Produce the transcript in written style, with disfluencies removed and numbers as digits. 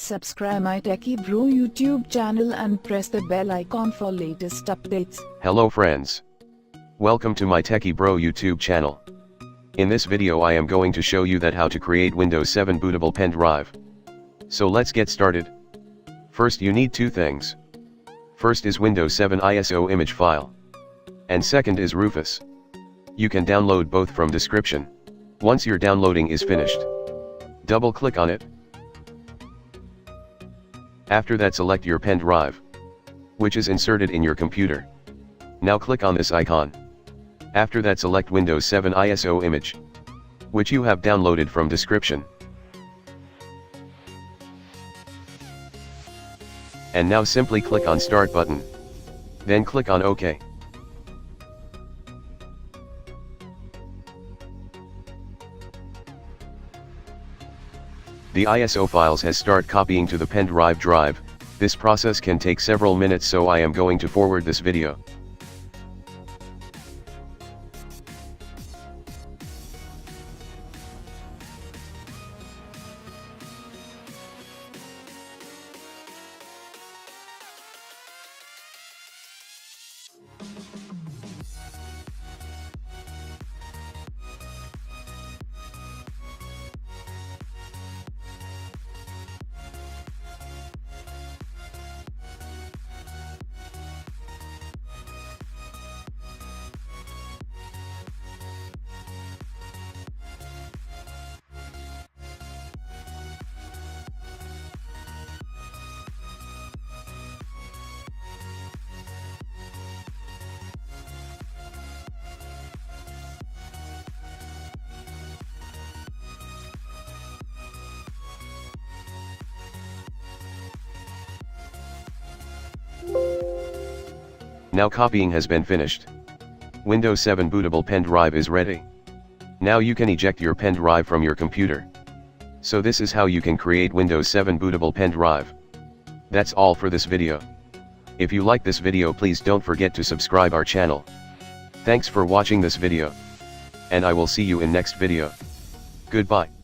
Subscribe my Techie Bro YouTube channel and press the bell icon for latest updates. Hello friends. Welcome to my Techie Bro YouTube channel. In this video I am going to show you that how to create Windows 7 bootable pen drive. So let's get started. First you need two things. First is Windows 7 ISO image file. And second is Rufus. You can download both from description. Once your downloading is finished, double click on it. After that select your pen drive, which is inserted in your computer. Now click on this icon. After that select Windows 7 ISO image, which you have downloaded from description. And now simply click on Start button. Then click on OK. The ISO files has start copying to the pen drive. This process can take several minutes, so I am going to forward this video. Now copying has been finished. Windows 7 bootable pen drive is ready. Now you can eject your pen drive from your computer. So this is how you can create Windows 7 bootable pen drive. That's all for this video. If you like this video, please don't forget to subscribe our channel. Thanks for watching this video. And I will see you in next video. Goodbye.